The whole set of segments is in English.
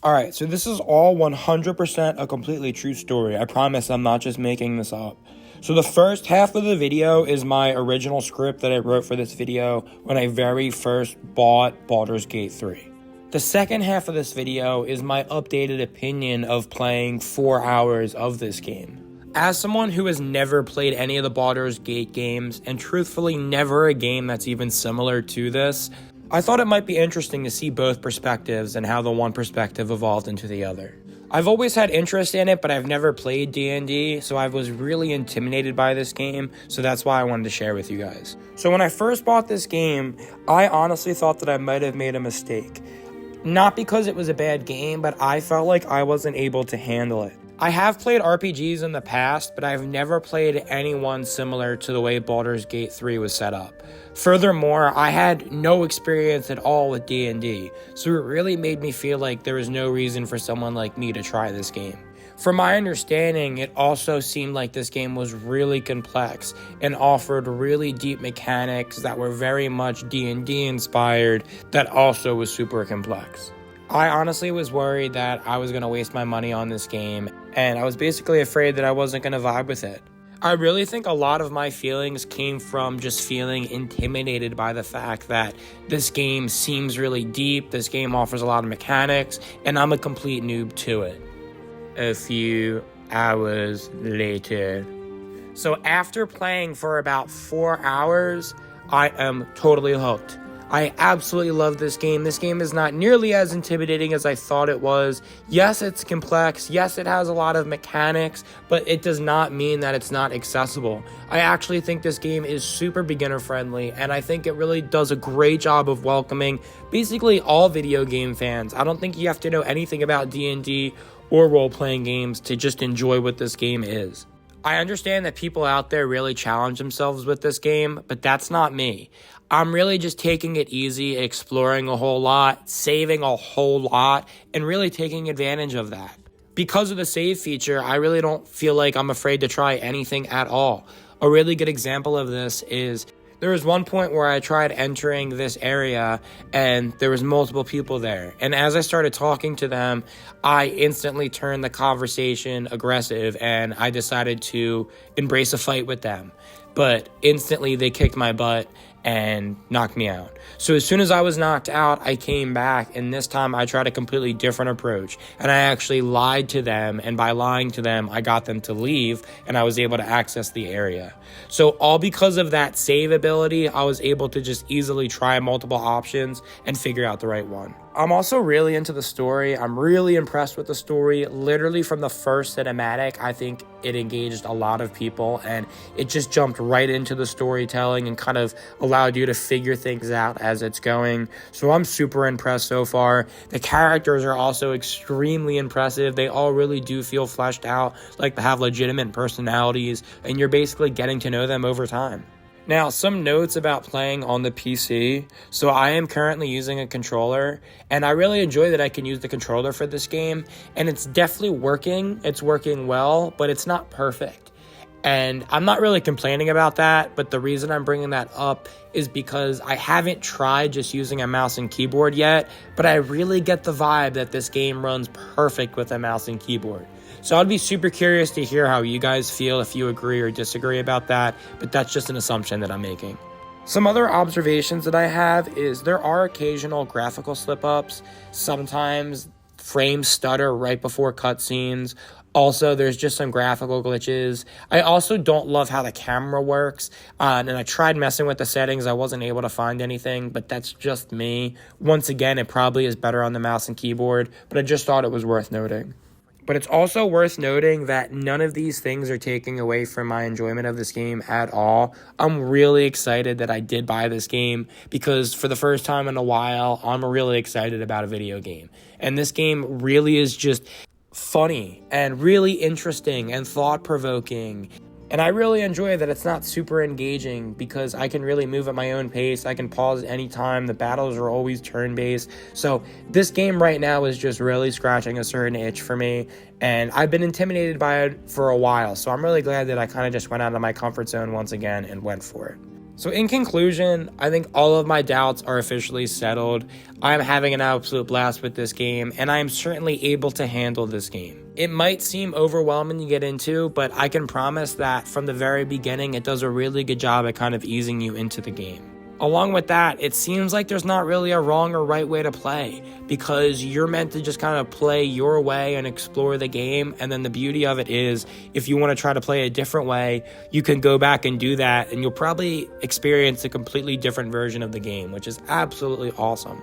Alright, so this is all 100% a completely true story. I promise I'm not just making this up. So the first half of the video is my original script that I wrote for this video when I very first bought Baldur's Gate 3. The second half of this video is my updated opinion of playing 4 hours of this game. As someone who has never played any of the Baldur's Gate games, and truthfully never a game that's even similar to this, I thought it might be interesting to see both perspectives and how the one perspective evolved into the other. I've always had interest in it, but I've never played D&D, so I was really intimidated by this game, so that's why I wanted to share with you guys. So when I first bought this game, I honestly thought that I might have made a mistake. Not because it was a bad game, but I felt like I wasn't able to handle it. I have played RPGs in the past, but I've never played anyone similar to the way Baldur's Gate 3 was set up. Furthermore, I had no experience at all with D&D, so it really made me feel like there was no reason for someone like me to try this game. From my understanding, it also seemed like this game was really complex and offered really deep mechanics that were very much D&D inspired that also was super complex. I honestly was worried that I was going to waste my money on this game, and I was basically afraid that I wasn't going to vibe with it. I really think a lot of my feelings came from just feeling intimidated by the fact that this game seems really deep, this game offers a lot of mechanics, and I'm a complete noob to it. A few hours later. So after playing for about 4 hours, I am totally hooked. I absolutely love this game. This game is not nearly as intimidating as I thought it was. Yes, it's complex. Yes, it has a lot of mechanics, but it does not mean that it's not accessible. I actually think this game is super beginner friendly, and I think it really does a great job of welcoming basically all video game fans. I don't think you have to know anything about D&D or role-playing games to just enjoy what this game is. I understand that people out there really challenge themselves with this game, but that's not me. I'm really just taking it easy, exploring a whole lot, saving a whole lot, and really taking advantage of that. Because of the save feature, I really don't feel like I'm afraid to try anything at all. A really good example of this is there was one point where I tried entering this area and there was multiple people there. And as I started talking to them, I instantly turned the conversation aggressive and I decided to embrace a fight with them. But instantly they kicked my butt and knocked me out. So as soon as I was knocked out, I came back, and this time I tried a completely different approach. And I actually lied to them, and by lying to them, I got them to leave, and I was able to access the area. So all because of that save ability, I was able to just easily try multiple options and figure out the right one. I'm also really into the story. I'm really impressed with the story. Literally from the first cinematic, I think it engaged a lot of people, and it just jumped right into the storytelling and kind of allowed you to figure things out as it's going. So I'm super impressed so far. The characters are also extremely impressive. They all really do feel fleshed out, like they have legitimate personalities, and you're basically getting to know them over time. Now, some notes about playing on the PC. So I am currently using a controller, and I really enjoy that I can use the controller for this game, and it's definitely working. It's working well, but it's not perfect. And I'm not really complaining about that, but the reason I'm bringing that up is because I haven't tried just using a mouse and keyboard yet, but I really get the vibe that this game runs perfect with a mouse and keyboard. So I'd be super curious to hear how you guys feel, if you agree or disagree about that, but that's just an assumption that I'm making. Some other observations that I have is there are occasional graphical slip-ups. Sometimes frames stutter right before cutscenes. Also, there's just some graphical glitches. I also don't love how the camera works, and I tried messing with the settings. I wasn't able to find anything, but that's just me. Once again, it probably is better on the mouse and keyboard, but I just thought it was worth noting. But it's also worth noting that none of these things are taking away from my enjoyment of this game at all. I'm really excited that I did buy this game because for the first time in a while, I'm really excited about a video game. And this game really is just funny and really interesting and thought-provoking. And I really enjoy that it's not super engaging because I can really move at my own pace. I can pause anytime. The battles are always turn-based. So this game right now is just really scratching a certain itch for me. And I've been intimidated by it for a while. So I'm really glad that I kind of just went out of my comfort zone once again and went for it. So in conclusion, I think all of my doubts are officially settled. I'm having an absolute blast with this game, and I am certainly able to handle this game. It might seem overwhelming to get into, but I can promise that from the very beginning, it does a really good job at kind of easing you into the game. Along with that, it seems like there's not really a wrong or right way to play, because you're meant to just kind of play your way and explore the game. And then the beauty of it is, if you want to try to play a different way, you can go back and do that, and you'll probably experience a completely different version of the game, which is absolutely awesome.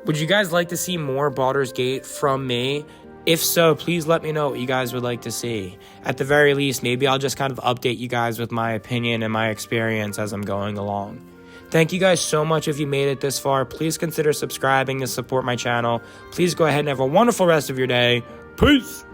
Would you guys like to see more Baldur's Gate from me? If so, please let me know what you guys would like to see. At the very least, maybe I'll just kind of update you guys with my opinion and my experience as I'm going along. Thank you guys so much if you made it this far. Please consider subscribing to support my channel. Please go ahead and have a wonderful rest of your day. Peace!